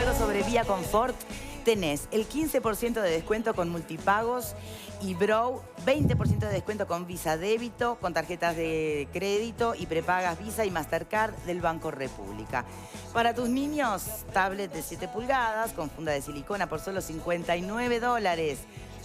recuerdo sobre Vía Confort. Tenés el 15% de descuento con multipagos y Brow, 20% de descuento con Visa Débito, con tarjetas de crédito y prepagas Visa y Mastercard del Banco República. Para tus niños, tablet de 7 pulgadas con funda de silicona por solo $59.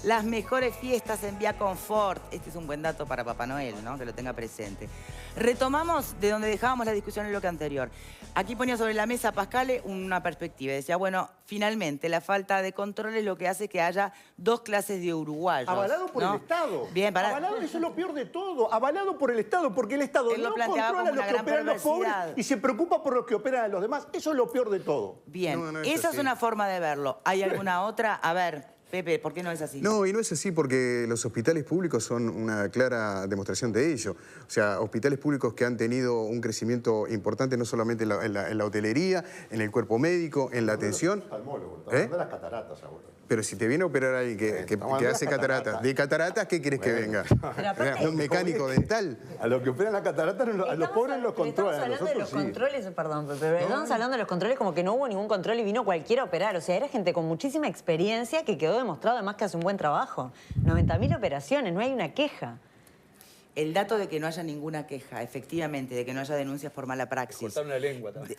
Las mejores fiestas en Vía Confort. Este es un buen dato para Papá Noel, ¿no? Que lo tenga presente. Retomamos de donde dejábamos la discusión en el bloque anterior. Aquí ponía sobre la mesa Pascale una perspectiva. Decía, bueno, finalmente la falta de control es lo que hace que haya dos clases de uruguayos. Avalado por el Estado. Bien, avalado, eso es lo peor de todo. Avalado por el Estado, porque el Estado no controla a los que operan los pobres y se preocupa por los que operan a los demás. Eso es lo peor de todo. Bien, esa es una forma de verlo. ¿Hay alguna otra? A ver... Pepe, ¿por qué no es así? No, y no es así porque los hospitales públicos son una clara demostración de ello. O sea, hospitales públicos que han tenido un crecimiento importante no solamente en la hotelería, en el cuerpo médico, en la atención. De las cataratas ahora. Pero si te viene a operar alguien que hace cataratas, ¿de cataratas qué querés que venga? ¿Un mecánico dental? A los que operan las cataratas, a los pobres los controlan. Estamos hablando de los controles, perdón, pero estamos hablando de los controles como que no hubo ningún control y vino cualquiera a operar. O sea, era gente con muchísima experiencia que quedó demostrado además que hace un buen trabajo. 90.000 operaciones, no hay una queja. El dato de que no haya ninguna queja, efectivamente, de que no haya denuncias por mala praxis. Cortaron la lengua también.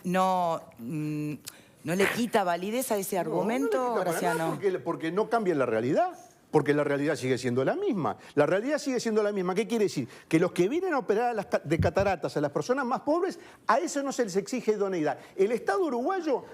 ¿No le quita validez a ese argumento, Graciano? Porque no cambia la realidad. Porque la realidad sigue siendo la misma. La realidad sigue siendo la misma. ¿Qué quiere decir? Que los que vienen a operar de cataratas a las personas más pobres, a eso no se les exige idoneidad. El Estado uruguayo,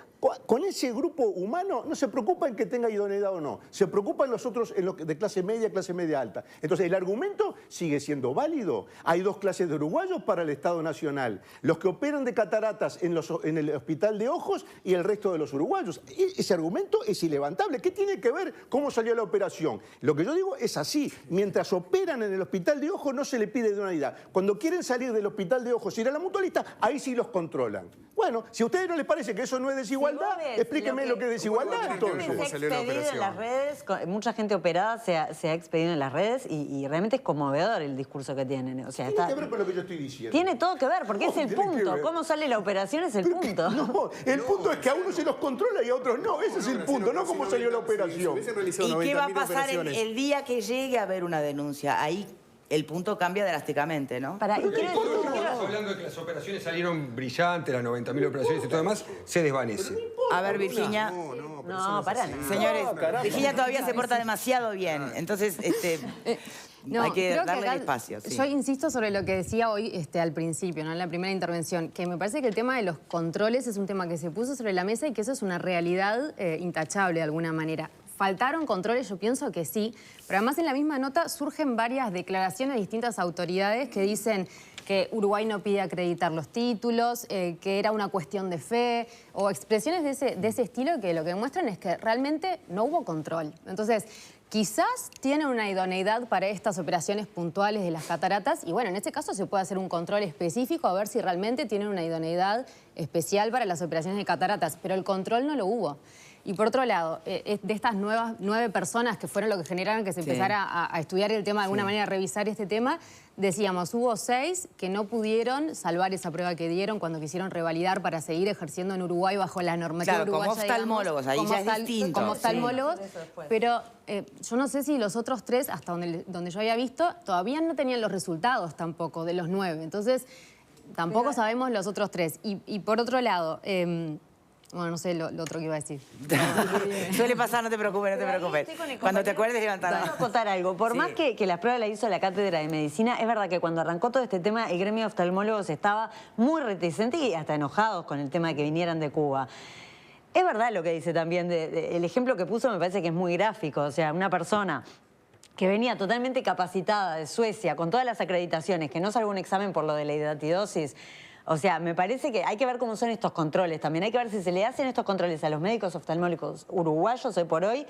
con ese grupo humano, no se preocupa en que tenga idoneidad o no. Se preocupa en los otros, en los de clase media alta. Entonces, el argumento sigue siendo válido. Hay dos clases de uruguayos para el Estado Nacional. Los que operan de cataratas en el Hospital de Ojos y el resto de los uruguayos. Ese argumento es ilevantable. ¿Qué tiene que ver cómo salió la operación? Lo que yo digo es así. Mientras operan en el Hospital de Ojos no se le pide idoneidad. Cuando quieren salir del Hospital de Ojos y ir a la mutualista, ahí sí los controlan. Bueno, si a ustedes no les parece que eso no es desigualdad, explíquenme lo que es desigualdad, entonces. Se ha expedido en las redes, mucha gente operada se ha expedido en las redes y realmente es conmovedor el discurso que tienen. O sea, tiene que ver con lo que yo estoy diciendo. Tiene todo que ver, porque es el punto. Cómo sale la operación es el punto. No, el punto es que a unos se los controla y a otros no. Ese es el punto, no cómo salió la operación. ¿Y qué va a pasar el día que llegue a haber una denuncia? Ahí el punto cambia drásticamente, ¿no? Estamos hablando de que las operaciones salieron brillantes, las 90.000 operaciones y todo demás, se desvanece. A ver, Virginia. No, para nada. Señores, Virginia todavía se porta demasiado bien. Entonces, hay que darle el espacio. Sí. Yo insisto sobre lo que decía hoy al principio, ¿no? En la primera intervención, que me parece que el tema de los controles es un tema que se puso sobre la mesa y que eso es una realidad intachable de alguna manera. ¿Faltaron controles? Yo pienso que sí, pero además en la misma nota surgen varias declaraciones de distintas autoridades que dicen que Uruguay no pide acreditar los títulos, que era una cuestión de fe, o expresiones de ese estilo que lo que demuestran es que realmente no hubo control. Entonces, quizás tienen una idoneidad para estas operaciones puntuales de las cataratas y bueno, en este caso se puede hacer un control específico a ver si realmente tienen una idoneidad especial para las operaciones de cataratas, pero el control no lo hubo. Y por otro lado, de estas 9 personas que fueron lo que generaron que se empezara a estudiar el tema, de alguna manera a revisar este tema, decíamos, hubo 6 que no pudieron salvar esa prueba que dieron cuando quisieron revalidar para seguir ejerciendo en Uruguay bajo la normativa uruguaya. Como oftalmólogos, ahí ya es distinto. Como oftalmólogos, pero yo no sé si los otros 3, hasta donde yo había visto, todavía no tenían los resultados tampoco de los 9. Entonces, tampoco sabemos los otros 3. Y por otro lado... bueno, no sé lo otro que iba a decir. Suele pasar, no te preocupes, no te preocupes. Cuando te acuerdes, levantar. Quiero contar algo. Por más que las pruebas las hizo la Cátedra de Medicina, es verdad que cuando arrancó todo este tema, el gremio de oftalmólogos estaba muy reticente y hasta enojados con el tema de que vinieran de Cuba. Es verdad lo que dice también, el ejemplo que puso me parece que es muy gráfico. O sea, una persona que venía totalmente capacitada de Suecia, con todas las acreditaciones, que no salvó un examen por lo de la hidatidosis. O sea, me parece que hay que ver cómo son estos controles. También hay que ver si se le hacen estos controles a los médicos oftalmólogos uruguayos hoy por hoy.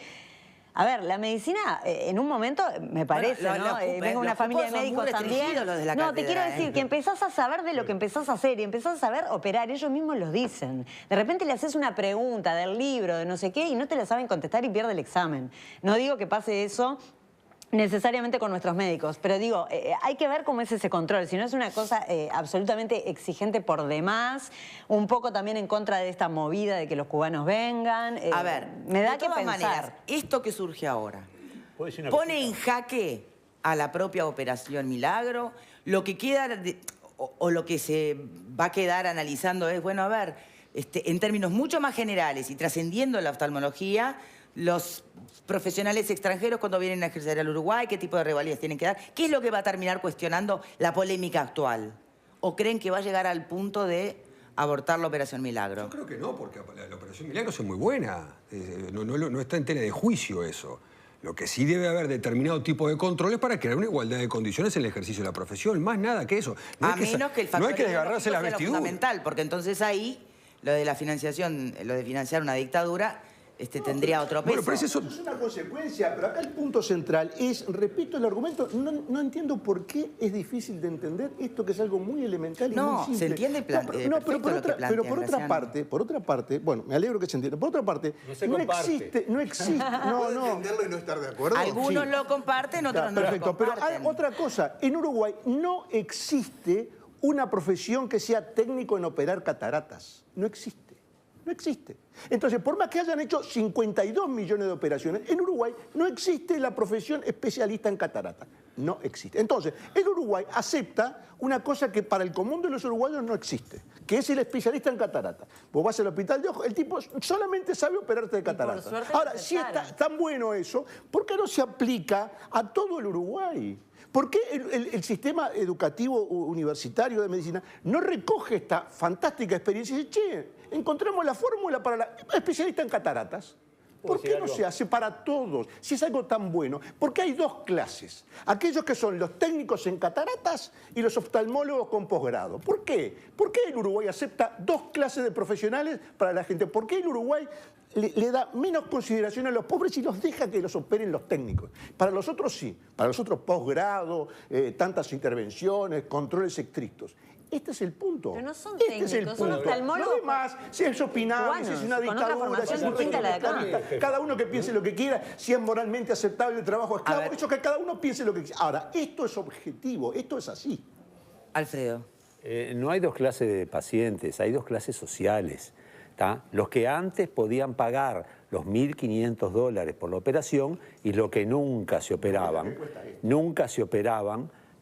A ver, la medicina, en un momento, me parece, ¿no? Vengo de una familia de médicos también. No, te quiero decir que empezás a saber de lo que empezás a hacer y empezás a saber operar. Ellos mismos lo dicen. De repente le haces una pregunta del libro, de no sé qué, y no te la saben contestar y pierde el examen. No digo que pase eso necesariamente con nuestros médicos, pero digo, hay que ver cómo es ese control, si no es una cosa absolutamente exigente por demás, un poco también en contra de esta movida de que los cubanos vengan. A ver, me da de que todas pensar. maneras, esto que surge ahora pone en jaque a la propia Operación Milagro. Lo que queda o lo que se va a quedar analizando es, bueno, a ver, en términos mucho más generales y trascendiendo la oftalmología, los profesionales extranjeros cuando vienen a ejercer al Uruguay, qué tipo de revalías tienen que dar, qué es lo que va a terminar cuestionando la polémica actual. ¿O creen que va a llegar al punto de abortar la Operación Milagro? Yo creo que no, porque la Operación Milagro es muy buena. No está en tela de juicio eso. Lo que sí debe haber determinado tipo de controles para crear una igualdad de condiciones en el ejercicio de la profesión. Más nada que eso. A menos que el factor no hay que desgarrarse las ideológico sea lo vestiduras. fundamental, porque entonces ahí lo de la financiación, lo de financiar una dictadura, tendría otro peso. Bueno, pero eso Es una consecuencia, pero acá el punto central es, repito el argumento, no entiendo por qué es difícil de entender esto que es algo muy elemental y muy simple. Se entiende pero por otra parte, bueno, me alegro que se entienda. Por otra parte, no existe. Entenderlo y no estar de acuerdo. Algunos lo comparten, otros no lo Perfecto, pero comparten. hay otra cosa. En Uruguay no existe una profesión que sea técnico en operar cataratas. No existe. No existe. Entonces, por más que hayan hecho 52 millones de operaciones, en Uruguay no existe la profesión especialista en catarata. No existe. Entonces, el Uruguay acepta una cosa que para el común de los uruguayos no existe, que es el especialista en catarata. Vos vas al hospital de ojos, el tipo solamente sabe operarte de catarata. Ahora, si está tan bueno eso, ¿por qué no se aplica a todo el Uruguay? ¿Por qué el sistema educativo universitario de medicina no recoge esta fantástica experiencia y dice, che, encontremos la fórmula para la especialista en cataratas? ¿Por qué no se hace para todos? Si es algo tan bueno. Porque hay dos clases. Aquellos que son los técnicos en cataratas y los oftalmólogos con posgrado. ¿Por qué? ¿Por qué el Uruguay acepta dos clases de profesionales para la gente? ¿Por qué el Uruguay le da menos consideración a los pobres y los deja que los operen los técnicos? Para los otros sí. Para los otros posgrado, tantas intervenciones, controles estrictos. Este es el punto. Pero no son este técnicos, es el son punto. oftalmólogos. Lo demás, si es opinable, si es una con otra dictadura, si formación es un distinta a la de acá. régimen, cada uno que piense lo que quiera, si es moralmente aceptable el trabajo esclavo, eso que cada uno piense lo que quiera. Ahora, esto es objetivo, esto es así. Alfredo. No hay dos clases de pacientes, hay dos clases sociales. ¿Tá? Los que antes podían pagar los $1.500 por la operación y los que nunca se operaban,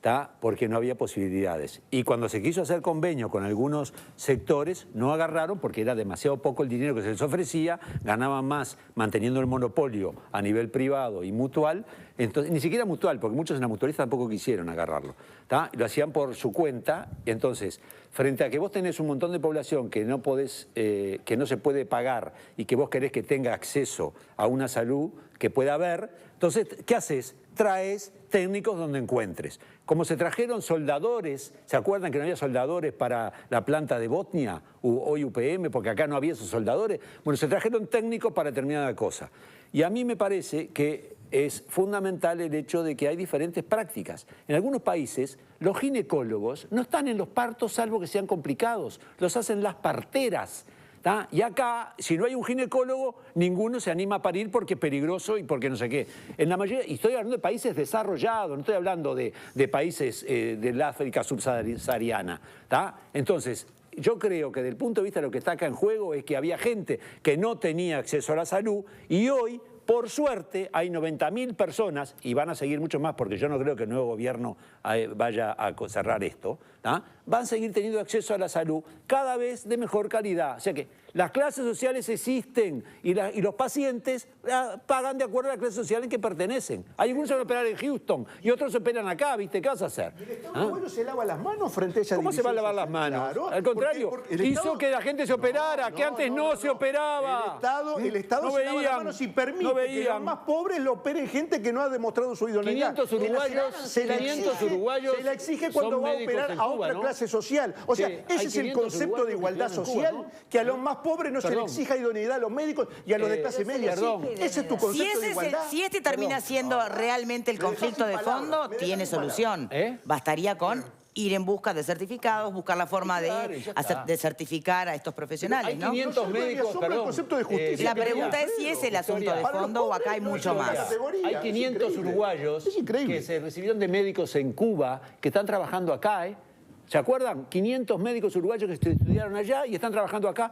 ¿tá? Porque no había posibilidades. Y cuando se quiso hacer convenio con algunos sectores, no agarraron porque era demasiado poco el dinero que se les ofrecía, ganaban más manteniendo el monopolio a nivel privado y mutual, entonces, ni siquiera mutual, porque muchos en la mutualista tampoco quisieron agarrarlo. ¿Tá? Lo hacían por su cuenta, entonces, frente a que vos tenés un montón de población que no podés, que no se puede pagar y que vos querés que tenga acceso a una salud que pueda haber, entonces, ¿qué haces? Traes técnicos donde encuentres. Como se trajeron soldadores, ¿se acuerdan que no había soldadores para la planta de Botnia, hoy UPM, porque acá no había esos soldadores? Bueno, se trajeron técnicos para determinada cosa. Y a mí me parece que es fundamental el hecho de que hay diferentes prácticas. En algunos países, los ginecólogos no están en los partos salvo que sean complicados, los hacen las parteras. ¿Tá? Y acá, si no hay un ginecólogo, ninguno se anima a parir porque es peligroso y porque no sé qué. En la mayoría, y estoy hablando de países desarrollados, no estoy hablando de países del África subsahariana. ¿Tá? Entonces, yo creo que desde el punto de vista de lo que está acá en juego es que había gente que no tenía acceso a la salud y hoy, por suerte, hay 90.000 personas, y van a seguir mucho más porque yo no creo que el nuevo gobierno vaya a cerrar esto, ¿tá? Van a seguir teniendo acceso a la salud cada vez de mejor calidad. O sea que las clases sociales existen y los pacientes pagan de acuerdo a la clase social en que pertenecen. Hay algunos que van a operar en Houston y otros operan acá, ¿viste? ¿Qué vas a hacer? ¿El Estado uruguayo se lava las manos frente a esa ¿Cómo se va a lavar las manos? Claro, al contrario, porque el hizo Estado... que la gente se operara, que antes no se operaba. El Estado No se lava veían, las manos y permite no que veían. los más pobres lo operen gente que no ha demostrado su idoneidad. 500 uruguayos, se la exige cuando son va a médicos operar en a Cuba, otra ¿no? clase social. O sea, Sí, ese hay es el 500 concepto de uruguayos igualdad que estudian en social, Cuba, ¿no? que a los más pobres no se le Perdón. exija idoneidad a los médicos y a los de clase media. Perdón. Sí. Ese es tu concepto de igualdad. Si termina siendo realmente el conflicto de fondo, tiene solución. Bastaría con ir en busca de certificados, buscar la forma de certificar a estos profesionales, Hay ¿no? 500 médicos, asume el concepto de justicia. La pregunta es si es el asunto de fondo o acá hay mucho más. Hay 500 uruguayos que se recibieron de médicos en Cuba, que están trabajando acá, ¿eh? ¿Se acuerdan? 500 médicos uruguayos que estudiaron allá y están trabajando acá.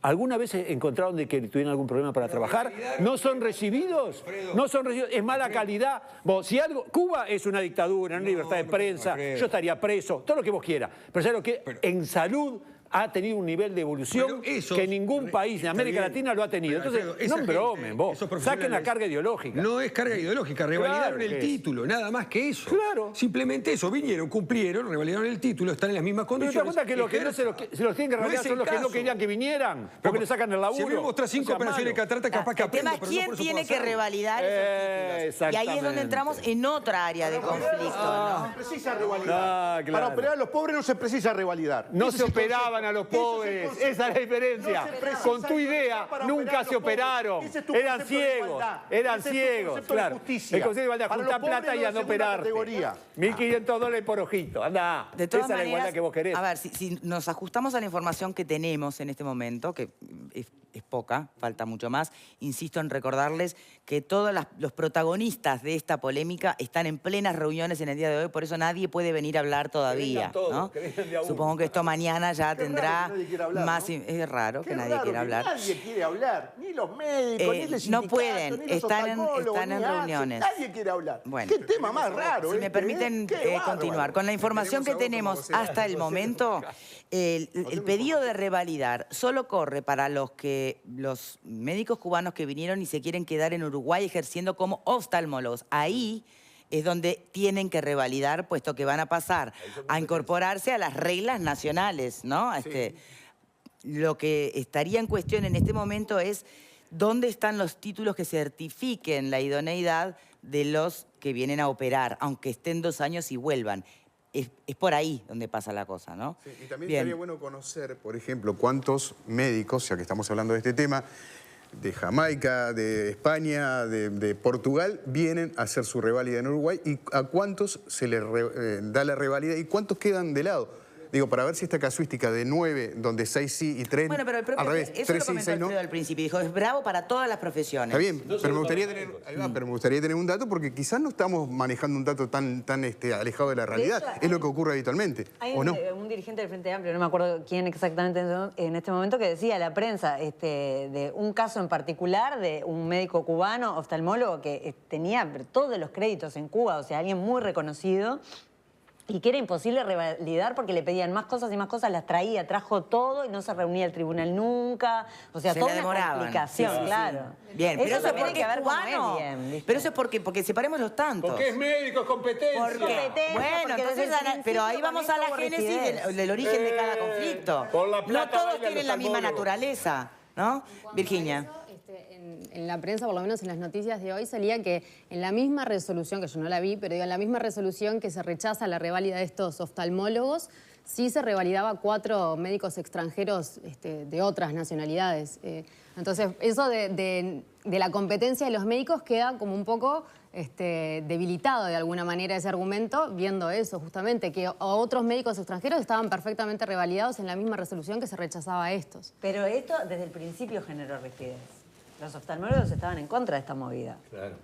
¿Alguna vez encontraron de que tuvieron algún problema para trabajar? ¿No son recibidos? ¿No son recibidos? ¿Es mala calidad? Vos, si algo, Cuba es una dictadura, una libertad de prensa, yo estaría preso, todo lo que vos quieras. Pero ¿sabes lo que? En salud ha tenido un nivel de evolución que ningún país de América Latina lo ha tenido. Entonces, no bromen vos, saquen la carga ideológica. No es carga ideológica, revalidaron el título, nada más que eso. Claro. Simplemente eso, vinieron, cumplieron, revalidaron el título, están en las mismas Pero te das condiciones. cuenta que los que no se los tienen que revalidar son los que no querían que vinieran, porque le sacan el laburo. Si me mostras 5 operaciones de catarata, capaz que El tema aprendo, es pero no quién por eso tiene puedo que hacerlo. revalidar esos títulos. Y ahí es donde entramos en otra área de conflicto, ¿no? No se precisa revalidar. claro. Para operar a los pobres no se precisa revalidar. No Ese se es el operaban concepto. a los Ese es el pobres, concepto. esa es la diferencia. No se precisa Con tu idea revalidar para nunca operar a se los pobres. operaron. Ese es tu Eran concepto de ciegos, igualdad. eran Ese es tu ciegos, concepto de claro. justicia. El concepto de igualdad, Para juntar los pobres plata y de a no segunda operarte. categoría. $1.500 por ojito, anda. De todas esa es la igualdad maneras, que vos querés. a ver, si nos ajustamos a la información que tenemos en este momento, que es poca, falta mucho más, insisto en recordarles que todos los protagonistas de esta polémica están en plenas reuniones en el día de hoy, por eso nadie puede venir a hablar todavía, todos, ¿no? que vengan de a uno. Supongo que esto mañana ya Qué tendrá raro que nadie quiera hablar, más... ¿no? Es raro que Qué nadie raro quiera que hablar. Nadie quiere hablar, ni los médicos, ni el No sindicato, pueden, ni los están en oftalmólogos, ni ACE, reuniones. Nadie quiere hablar. Bueno. Qué tema más raro. Si me permiten continuar. Con la información que tenemos hasta el momento, el pedido de revalidar solo corre para los médicos cubanos que vinieron y se quieren quedar en Uruguay ejerciendo como oftalmólogos. Ahí es donde tienen que revalidar, puesto que van a pasar a incorporarse a las reglas nacionales, ¿no? Lo que estaría en cuestión en este momento es dónde están los títulos que certifiquen la idoneidad de los que vienen a operar, aunque estén 2 años y vuelvan. Es por ahí donde pasa la cosa, ¿no? Sí, y también Bien. estaría bueno conocer, por ejemplo, cuántos médicos, ya que estamos hablando de este tema, de Jamaica, de España, de Portugal, vienen a hacer su reválida en Uruguay y a cuántos se les da la reválida y cuántos quedan de lado. Digo, para ver si esta casuística de 9, donde 6 sí y 3 Bueno, pero el propio, al revés, eso 3 lo sí, comentó 6 no. Alfredo al principio. Dijo, es bravo para todas las profesiones. Está bien, pero me gustaría tener un dato porque quizás no estamos manejando un dato tan alejado de la realidad. hecho, es lo que ocurre habitualmente, Hay ¿o no? un dirigente del Frente Amplio, no me acuerdo quién exactamente en este momento, que decía a la prensa de un caso en particular de un médico cubano, oftalmólogo, que tenía todos los créditos en Cuba, o sea, alguien muy reconocido, y que era imposible revalidar porque le pedían más cosas y más cosas, las traía, trajo todo y no se reunía el tribunal nunca. O sea, Se toda le una demoraban. complicación, Sí, sí, sí. claro. Bien, pero eso es también porque hay que es ver cómo cubano. bien, ¿viste? Pero eso es porque separemos los tantos. Porque es médico, es competencia. Porque, competencia, bueno, porque entonces, desde el pero ahí principio vamos a la con esto génesis rigidez. del origen de cada conflicto. por la No plata todos bailan tienen los la misma salmólogos. naturaleza, ¿no? Virginia. En la prensa, por lo menos en las noticias de hoy, salía que en la misma resolución, que yo no la vi, pero digo, en la misma resolución que se rechaza la reválida de estos oftalmólogos, sí se revalidaba 4 médicos extranjeros de otras nacionalidades. Entonces, eso de la competencia de los médicos queda como un poco debilitado de alguna manera ese argumento, viendo eso justamente, que otros médicos extranjeros estaban perfectamente revalidados en la misma resolución que se rechazaba a estos. Pero esto desde el principio generó rigidez. Los oftalmólogos estaban en contra de esta movida. Claro.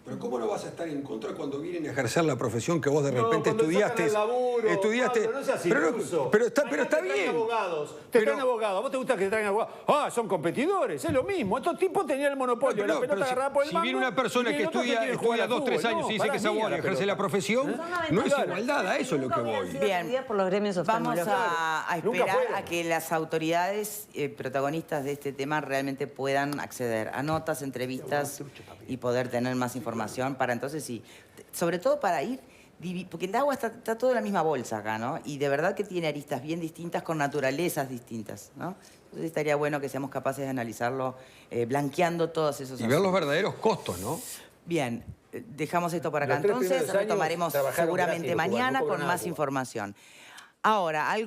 Pero ¿cómo no vas a estar en contra cuando vienen a ejercer la profesión que vos de repente cuando estudiaste? sacan el laburo, estudiaste. Pablo, no seas pero iluso. pero está Acá te traen bien. abogados, te Pero- traen abogados. ¿A vos te gusta que te traigan abogados? Ah, son competidores, es lo mismo. Estos tipos tenían el monopolio, Pero la pelota si- agarrada por el si mango, viene una persona y que viene otro estudia quiere jugar al 2, 3 fútbol. años y dice para que es mí, abogado y la ejerce pelota. la profesión, no es igualdad, a eso es lo que voy. Bien, Por los gremios vamos oftalmológicos. a Nunca esperar fueron. a que las autoridades protagonistas de este tema realmente puedan acceder a notas, entrevistas y poder tener más información para entonces sí, sobre todo para ir, porque el agua está todo en la misma bolsa acá, ¿no? Y de verdad que tiene aristas bien distintas con naturalezas distintas, ¿no? Entonces estaría bueno que seamos capaces de analizarlo blanqueando todos esos Y ver los asuntos. verdaderos costos, ¿no? Bien, dejamos esto por acá Los 3 entonces, primeros años retomaremos trabajaron seguramente gratis, mañana no con cobran más agua. información. Ahora, algo